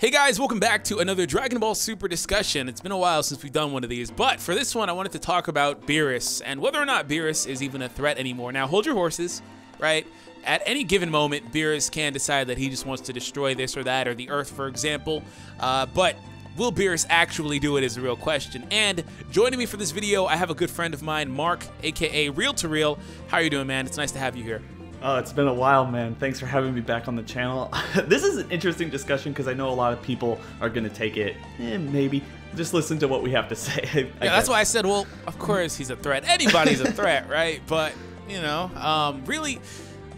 Hey guys, welcome back to another Dragon Ball Super discussion. It's been a while since we've done one of these, but for this one I wanted to talk about Beerus and whether or not Beerus is even a threat anymore. Now hold your horses, right? At any given moment, Beerus can decide that he just wants to destroy this or that, or the Earth, for example. But will Beerus actually do it is the real question. And joining me for this video, I have a good friend of mine, Mark, aka Real to Real. How are you doing, man? It's nice to have you here. Oh, it's been a while, man. Thanks for having me back on the channel. This is an interesting discussion because I know a lot of people are going to take it, maybe. Just listen to what we have to say. Yeah, that's why I said, well, of course he's a threat. Anybody's a threat, right? But, you know, really,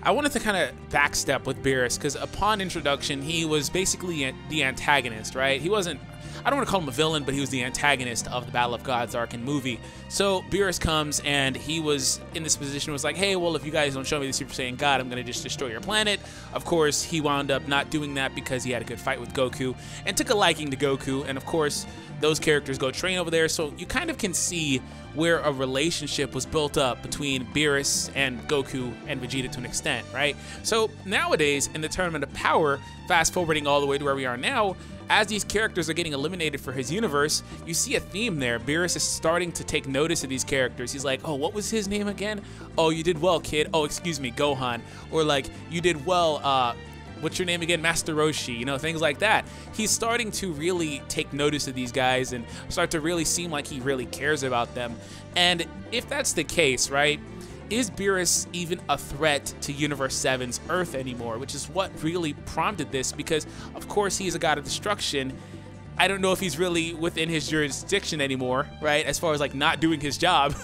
I wanted to kind of backstep with Beerus because upon introduction, he was basically the antagonist, right? He wasn't, I don't want to call him a villain, but he was the antagonist of the Battle of Gods arc and movie. So Beerus comes and he was in this position, was like, hey, well, if you guys don't show me the Super Saiyan God, I'm going to just destroy your planet. Of course, he wound up not doing that because he had a good fight with Goku and took a liking to Goku. And of course, those characters go train over there. So you kind of can see where a relationship was built up between Beerus and Goku and Vegeta to an extent, right? So nowadays, in the Tournament of Power, fast forwarding all the way to where we are now, as these characters are getting eliminated for his universe, you see a theme there. Beerus is starting to take notice of these characters. He's like, oh, what was his name again? Oh, you did well, kid. Oh, excuse me, Gohan. Or like, you did well, what's your name again? Master Roshi, you know, things like that. He's starting to really take notice of these guys and start to really seem like he really cares about them. And if that's the case, right, is Beerus even a threat to Universe 7's Earth anymore? Which is what really prompted this, because of course he is a god of destruction. I don't know if he's really within his jurisdiction anymore, right, as far as like not doing his job.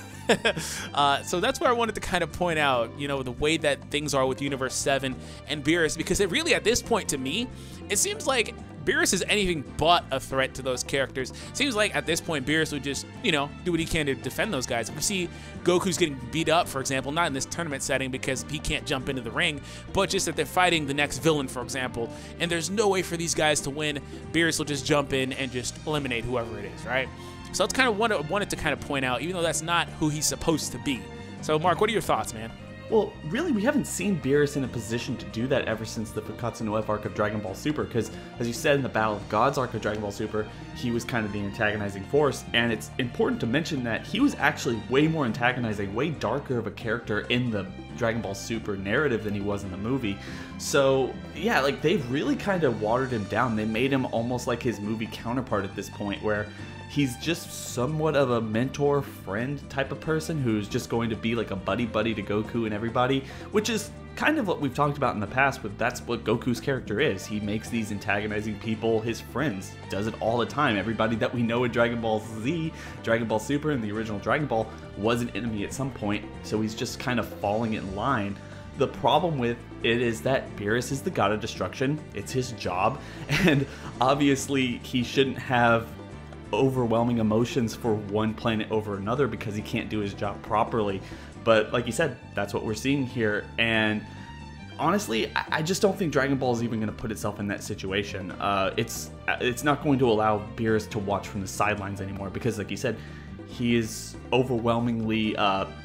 So that's where I wanted to kind of point out, you know, the way that things are with Universe 7 and Beerus, because it really, at this point to me, it seems like Beerus is anything but a threat to those characters. It seems like at this point Beerus would just, you know, do what he can to defend those guys. If we see Goku's getting beat up, for example, not in this tournament setting because he can't jump into the ring, but just that they're fighting the next villain, for example, and there's no way for these guys to win, Beerus will just jump in and just eliminate whoever it is, right? So that's kind of what I wanted to kind of point out, even though that's not who he's supposed to be. So Mark, what are your thoughts, man? Well, really, we haven't seen Beerus in a position to do that ever since the Fukkatsu no F arc of Dragon Ball Super, because, as you said, in the Battle of Gods arc of Dragon Ball Super, he was kind of the antagonizing force, and it's important to mention that he was actually way more antagonizing, way darker of a character in the Dragon Ball Super narrative than he was in the movie. So, yeah, like, they've really kind of watered him down. They made him almost like his movie counterpart at this point, where he's just somewhat of a mentor friend type of person who's just going to be like a buddy to Goku and everybody, which is kind of what we've talked about in the past, but that's what Goku's character is. He makes these antagonizing people his friends, does it all the time. Everybody that we know in Dragon Ball Z, Dragon Ball Super, and the original Dragon Ball was an enemy at some point, so he's just kind of falling in line. The problem with it is that Beerus is the god of destruction. It's his job, and obviously he shouldn't have overwhelming emotions for one planet over another because he can't do his job properly. But like you said, that's what we're seeing here, and honestly, I just don't think Dragon Ball is even going to put itself in that situation. It's not going to allow Beerus to watch from the sidelines anymore because, like you said, he is overwhelmingly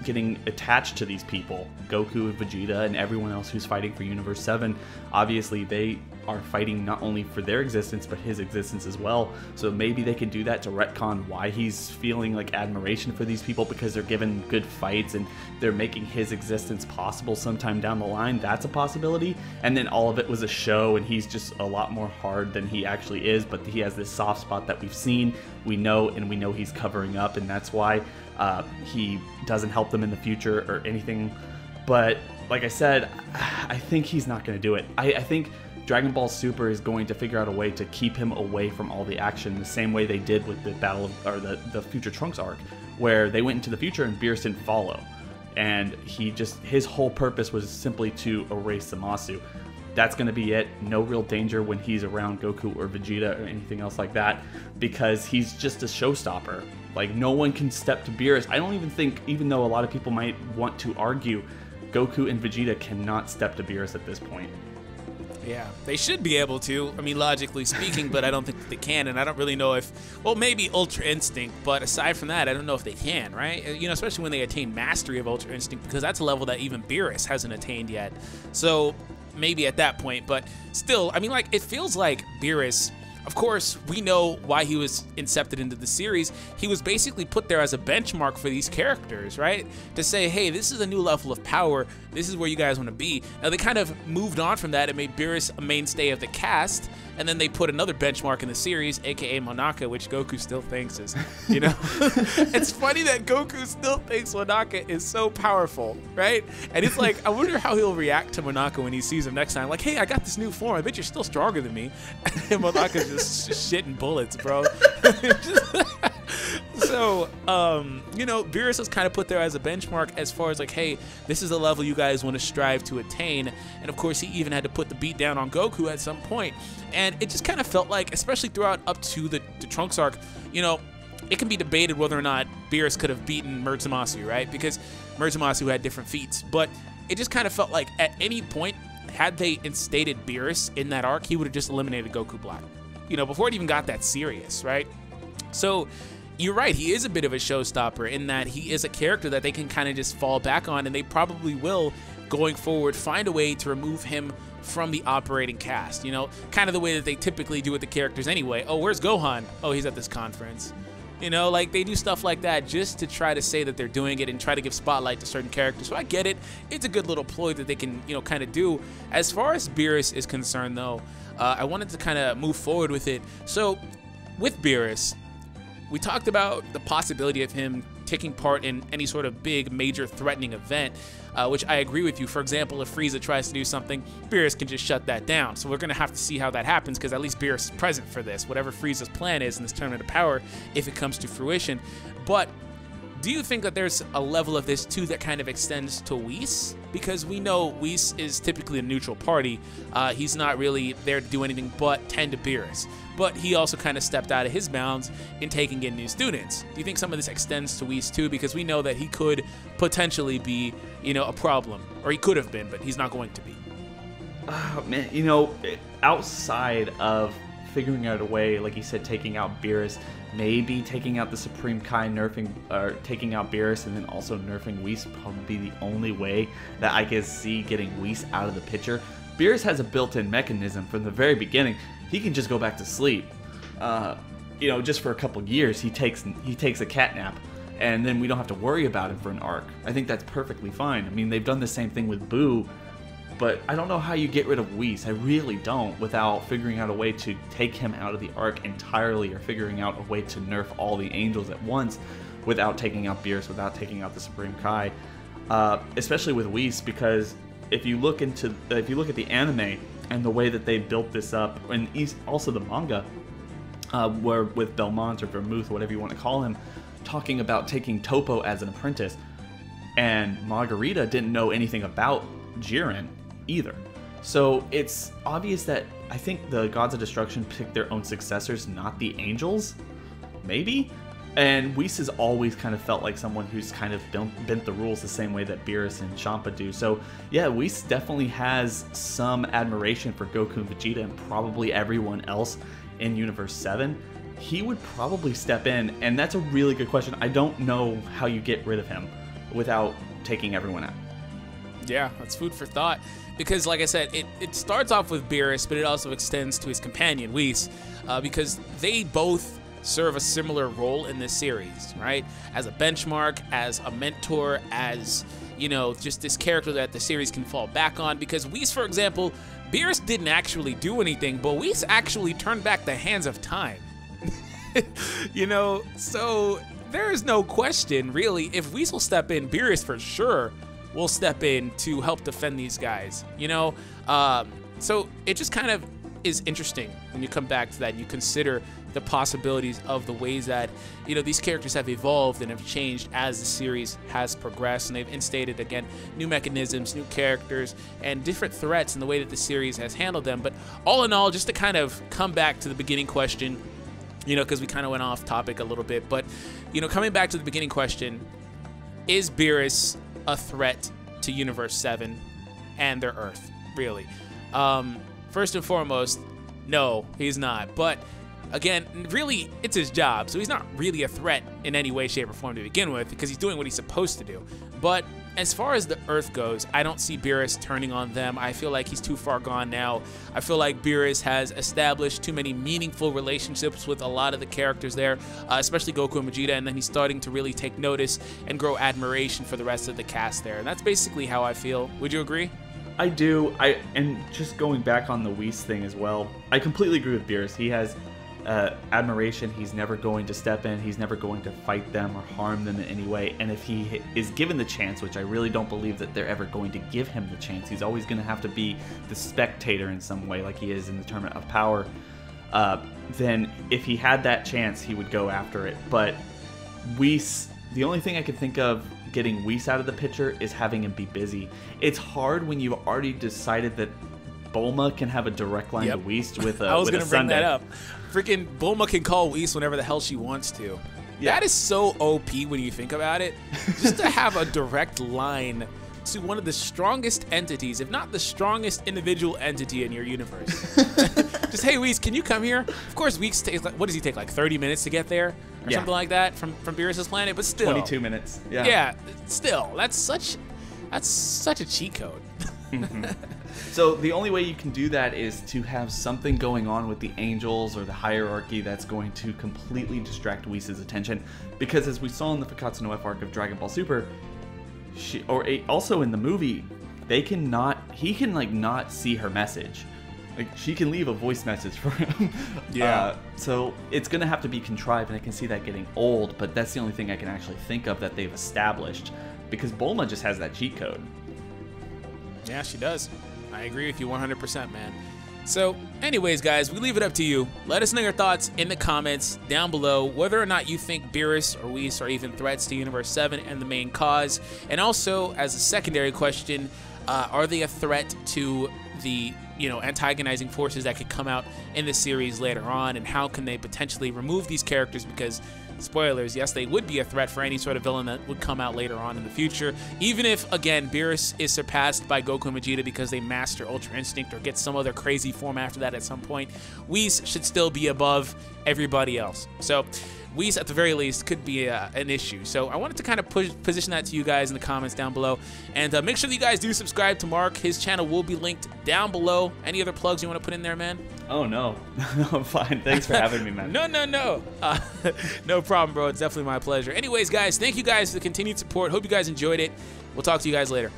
getting attached to these people. Goku and Vegeta and everyone else who's fighting for Universe 7, obviously they are fighting not only for their existence, but his existence as well. So maybe they can do that to retcon why he's feeling like admiration for these people, because they're given good fights and they're making his existence possible sometime down the line. That's a possibility. And then all of it was a show and he's just a lot more hard than he actually is, but he has this soft spot that we've seen, we know he's covering up, and that's why he doesn't help them in the future or anything. But like I said, I think he's not going to do it. I think Dragon Ball Super is going to figure out a way to keep him away from all the action, the same way they did with the Battle of, or the Future Trunks arc, where they went into the future and Beerus didn't follow, and his whole purpose was simply to erase Zamasu. That's going to be it. No real danger when he's around Goku or Vegeta or anything else like that, because he's just a showstopper. Like, no one can step to Beerus. I don't even think, even though a lot of people might want to argue, Goku and Vegeta cannot step to Beerus at this point. Yeah, they should be able to, I mean, logically speaking, but I don't think that they can, and I don't really know if, well, maybe Ultra Instinct, but aside from that, I don't know if they can, right? You know, especially when they attain mastery of Ultra Instinct, because that's a level that even Beerus hasn't attained yet. So maybe at that point, but still, I mean, like, it feels like Beerus of course, we know why he was incepted into the series. He was basically put there as a benchmark for these characters, right? To say, hey, this is a new level of power. This is where you guys want to be. Now, they kind of moved on from that and made Beerus a mainstay of the cast. And then they put another benchmark in the series, aka Monaka, which Goku still thinks is, you know. It's funny that Goku still thinks Monaka is so powerful, right? And it's like, I wonder how he'll react to Monaka when he sees him next time. Like, hey, I got this new form. I bet you're still stronger than me. And Monaka's just shitting bullets, bro. So, you know, Beerus was kind of put there as a benchmark as far as like, hey, this is a level you guys want to strive to attain. And of course, he even had to put the beat down on Goku at some point. And it just kind of felt like, especially throughout up to the Trunks arc, you know, it can be debated whether or not Beerus could have beaten Murtzamasu, right? Because Murtzamasu had different feats. But it just kind of felt like at any point, had they instated Beerus in that arc, he would have just eliminated Goku Black. You know, before it even got that serious, right? So you're right, he is a bit of a showstopper in that he is a character that they can kind of just fall back on, and they probably will, going forward, find a way to remove him from the operating cast, you know, kind of the way that they typically do with the characters anyway. Oh, where's Gohan? Oh, he's at this conference. You know, like they do stuff like that just to try to say that they're doing it and try to give spotlight to certain characters. So I get it. It's a good little ploy that they can, you know, kind of do. As far as Beerus is concerned, though, I wanted to kind of move forward with it. So with Beerus, we talked about the possibility of him taking part in any sort of big, major threatening event, which I agree with you. For example, if Frieza tries to do something, Beerus can just shut that down. So we're going to have to see how that happens, because at least Beerus is present for this, whatever Frieza's plan is in this Tournament of Power, if it comes to fruition. But do you think that there's a level of this too that kind of extends to Whis? Because we know Whis is typically a neutral party. He's not really there to do anything but tend to Beerus. But he also kind of stepped out of his bounds in taking in new students. Do you think some of this extends to Whis too? Because we know that he could potentially be, you know, a problem. Or he could have been, but he's not going to be. Man, you know, outside of figuring out a way, like you said, taking out Beerus, maybe taking out the Supreme Kai, taking out Beerus, and then also nerfing Whis probably be the only way that I can see getting Whis out of the picture. Beerus has a built-in mechanism from the very beginning. He can just go back to sleep. You know, just for a couple years, he takes a cat nap, and then we don't have to worry about him for an arc. I think that's perfectly fine. I mean, they've done the same thing with Boo, but I don't know how you get rid of Whis. I really don't, without figuring out a way to take him out of the arc entirely, or figuring out a way to nerf all the angels at once without taking out Beerus, without taking out the Supreme Kai. Especially with Whis, because if you look at the anime and the way that they built this up, and also the manga, where with Belmont or Vermouth, whatever you want to call him, talking about taking Topo as an apprentice, and Margarita didn't know anything about Jiren either. So it's obvious that I think the Gods of Destruction picked their own successors, not the angels, maybe? And Whis has always kind of felt like someone who's kind of bent the rules the same way that Beerus and Champa do. So yeah, Whis definitely has some admiration for Goku and Vegeta, and probably everyone else in Universe 7. He would probably step in, and that's a really good question. I don't know how you get rid of him without taking everyone out. Yeah, that's food for thought. Because, like I said, it starts off with Beerus, but it also extends to his companion, Whis, because they both serve a similar role in this series, right? As a benchmark, as a mentor, as, you know, just this character that the series can fall back on. Because Whis, for example, Beerus didn't actually do anything, but Whis actually turned back the hands of time. You know, so there is no question, really. If Whis will step in, Beerus for sure will step in to help defend these guys, you know? So it just kind of is interesting when you come back to that and you consider the possibilities of the ways that, you know, these characters have evolved and have changed as the series has progressed, and they've instated, again, new mechanisms, new characters, and different threats in the way that the series has handled them. But all in all, just to kind of come back to the beginning question, you know, because we kind of went off topic a little bit, but, you know, coming back to the beginning question, is Beerus a threat to Universe 7 and their Earth, really? First and foremost, no, he's not. But again, really, it's his job, so he's not really a threat in any way, shape, or form to begin with, because he's doing what he's supposed to do. But as far as the Earth goes, I don't see Beerus turning on them. I feel like he's too far gone now. I feel like Beerus has established too many meaningful relationships with a lot of the characters there, especially Goku and Vegeta, and then he's starting to really take notice and grow admiration for the rest of the cast there. And that's basically how I feel. Would you agree? I do. And just going back on the Whis thing as well, I completely agree with Beerus. He has admiration. He's never going to step in. He's never going to fight them or harm them in any way. And if he is given the chance, which I really don't believe that they're ever going to give him the chance, he's always going to have to be the spectator in some way, like he is in the Tournament of Power. Then if he had that chance, he would go after it. But Whis, the only thing I could think of getting Whis out of the picture is having him be busy. It's hard when you've already decided that Bulma can have a direct line to Whis with a I was going to bring that up. Freaking Bulma can call Whis whenever the hell she wants to. Yeah. That is so OP when you think about it. Just to have a direct line to one of the strongest entities, if not the strongest individual entity in your universe. Just, hey, Whis, can you come here? Of course, Whis takes, what does he take, like 30 minutes to get there? Or something like that from Beerus' planet? But still. 22 minutes. Yeah. Yeah, still. That's such a cheat code. So the only way you can do that is to have something going on with the angels or the hierarchy that's going to completely distract Whis' attention. Because as we saw in the Fakatsu no F arc of Dragon Ball Super, also in the movie, he can like not see her message. Like, she can leave a voice message for him. So it's gonna have to be contrived, and I can see that getting old. But that's the only thing I can actually think of that they've established, because Bulma just has that cheat code. Yeah, she does. I agree with you 100%, man. So, anyways, guys, we leave it up to you. Let us know your thoughts in the comments down below, whether or not you think Beerus or Whis are even threats to Universe 7 and the main cause. And also, as a secondary question, are they a threat to the antagonizing forces that could come out in the series later on, and how can they potentially remove these characters? Because spoilers, yes, they would be a threat for any sort of villain that would come out later on in the future. Even if, again, Beerus is surpassed by Goku and Vegeta because they master Ultra Instinct or get some other crazy form after that at some point, Whis should still be above everybody else. So Whis, at the very least, could be an issue. So I wanted to kind of position that to you guys in the comments down below. And make sure that you guys do subscribe to Mark. His channel will be linked down below. Any other plugs you want to put in there, man? Oh, no. No, I'm fine. Thanks for having me, man. No. No problem, bro. It's definitely my pleasure. Anyways, guys, thank you guys for the continued support. Hope you guys enjoyed it. We'll talk to you guys later.